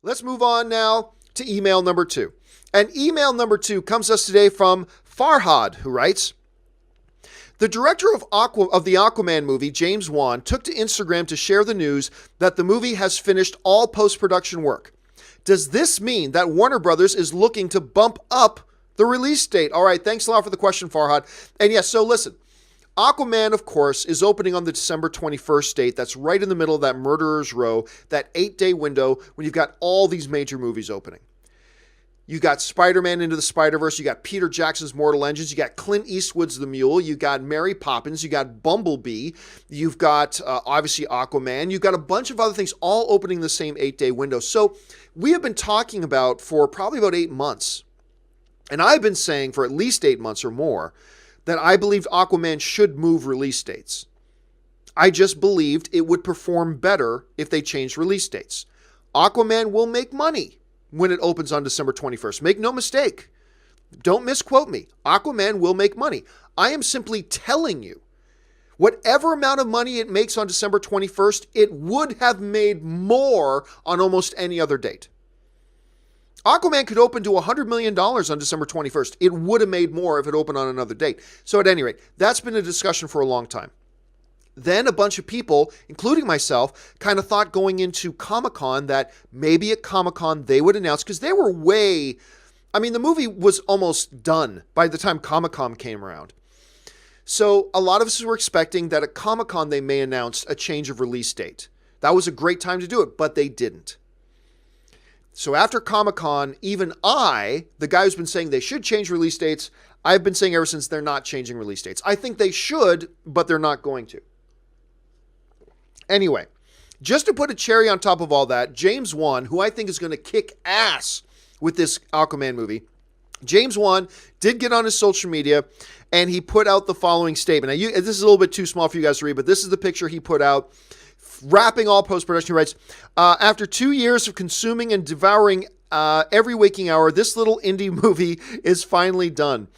Let's move on now to email number 2. And email number 2 comes to us today from Farhad, who writes, the director of the Aquaman movie, James Wan, took to Instagram to share the news that the movie has finished all post-production work. Does this mean that Warner Brothers is looking to bump up the release date? All right, thanks a lot for the question, Farhad. And yes, so listen, Aquaman, of course, is opening on the December 21st date. That's right in the middle of that murderer's row, that 8-day window when you've got all these major movies opening. You got Spider-Man Into the Spider-Verse, you got Peter Jackson's Mortal Engines, you got Clint Eastwood's The Mule, you got Mary Poppins, you got Bumblebee, you've got obviously Aquaman, you've got a bunch of other things all opening the same 8-day window. So we have been talking about for probably about 8 months, and I've been saying for at least 8 months or more, that I believed Aquaman should move release dates. I just believed it would perform better if they changed release dates. Aquaman will make money when it opens on December 21st. Make no mistake. Don't misquote me. Aquaman will make money. I am simply telling you, whatever amount of money it makes on December 21st, it would have made more on almost any other date. Aquaman could open to $100 million on December 21st. It would have made more if it opened on another date. So at any rate, that's been a discussion for a long time. Then a bunch of people, including myself, kind of thought going into Comic-Con that maybe at Comic-Con they would announce, because they were the movie was almost done by the time Comic-Con came around. So a lot of us were expecting that at Comic-Con they may announce a change of release date. That was a great time to do it, but they didn't. So after Comic-Con, even I, the guy who's been saying they should change release dates, I've been saying ever since they're not changing release dates. I think they should, but they're not going to. Anyway, just to put a cherry on top of all that, James Wan, who I think is going to kick ass with this Aquaman movie, James Wan did get on his social media and he put out the following statement. Now, this is a little bit too small for you guys to read, but this is the picture he put out, wrapping all post-production. He writes, after 2 years of consuming and devouring every waking hour, this little indie movie is finally done.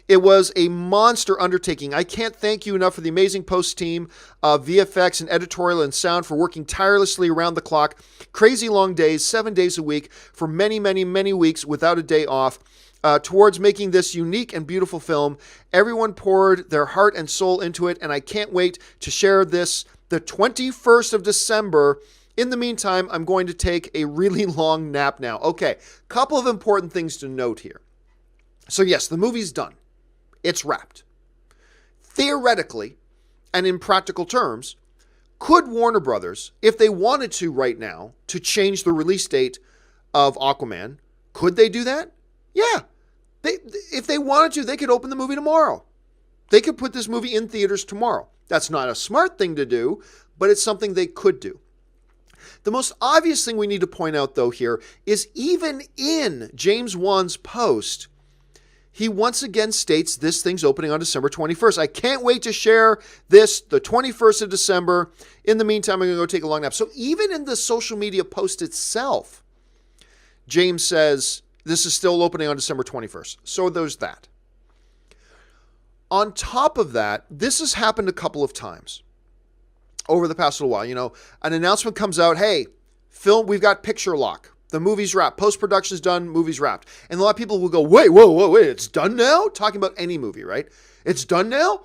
It was a monster undertaking. I can't thank you enough for the amazing post team, VFX and editorial and sound for working tirelessly around the clock. Crazy long days, 7 days a week for many, many, many weeks without a day off towards making this unique and beautiful film. Everyone poured their heart and soul into it, and I can't wait to share this the 21st of December. In the meantime, I'm going to take a really long nap now. Okay, couple of important things to note here. So yes, the movie's done. It's wrapped. Theoretically, and in practical terms, could Warner Brothers, if they wanted to right now, to change the release date of Aquaman, could they do that? Yeah. If they wanted to, they could open the movie tomorrow. They could put this movie in theaters tomorrow. That's not a smart thing to do, but it's something they could do. The most obvious thing we need to point out, though, here is even in James Wan's post, he once again states this thing's opening on December 21st. I can't wait to share this the 21st of December. In the meantime, I'm going to go take a long nap. So even in the social media post itself, James says this is still opening on December 21st. So there's that. On top of that, this has happened a couple of times over the past little while. You know, an announcement comes out, hey, film, we've got picture lock. The movie's wrapped. Post-production's done. Movie's wrapped. And a lot of people will go, wait, it's done now? Talking about any movie, right? It's done now?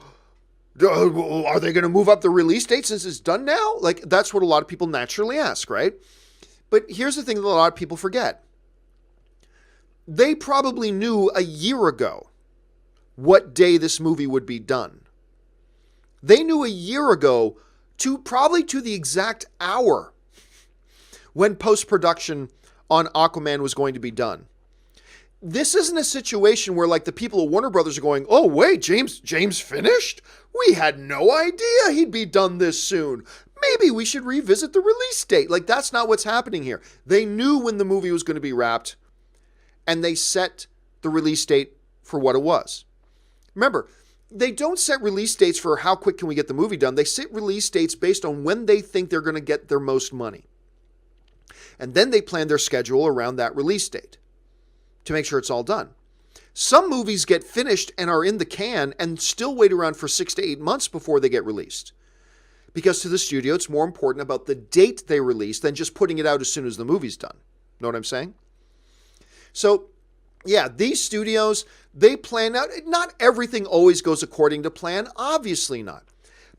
Are they going to move up the release date since it's done now? Like, that's what a lot of people naturally ask, right? But here's the thing that a lot of people forget. They probably knew a year ago what day this movie would be done. They knew a year ago, probably to the exact hour, when post-production on Aquaman was going to be done. This isn't a situation where like the people at Warner Brothers are going, oh wait, James finished? We had no idea he'd be done this soon. Maybe we should revisit the release date. Like, that's not what's happening here. They knew when the movie was going to be wrapped, and they set the release date for what it was. Remember, they don't set release dates for how quick can we get the movie done. They set release dates based on when they think they're going to get their most money. And then they plan their schedule around that release date to make sure it's all done. Some movies get finished and are in the can and still wait around for 6 to 8 months before they get released. Because to the studio, it's more important about the date they release than just putting it out as soon as the movie's done. Know what I'm saying? So, yeah, these studios, they plan out. Not everything always goes according to plan. Obviously not.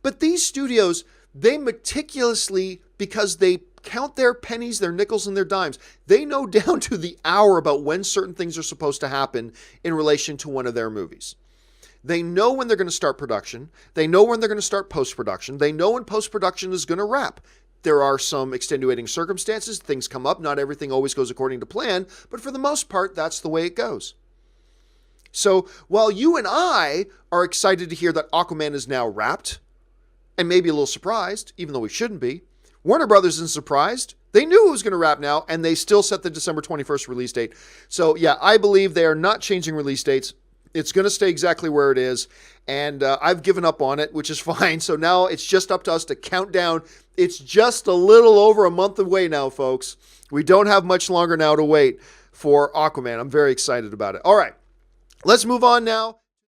But these studios, they meticulously, because they count their pennies, their nickels, and their dimes, they know down to the hour about when certain things are supposed to happen in relation to one of their movies. They know when they're going to start production. They know when they're going to start post-production. They know when post-production is going to wrap. There are some extenuating circumstances. Things come up. Not everything always goes according to plan, but for the most part, that's the way it goes. So while you and I are excited to hear that Aquaman is now wrapped, and maybe a little surprised, even though we shouldn't be, Warner Brothers isn't surprised. They knew it was going to wrap now, and they still set the December 21st release date. So yeah, I believe they are not changing release dates. It's going to stay exactly where it is, and I've given up on it, which is fine. So now it's just up to us to count down. It's just a little over a month away now, folks. We don't have much longer now to wait for Aquaman. I'm very excited about it. All right, let's move on now.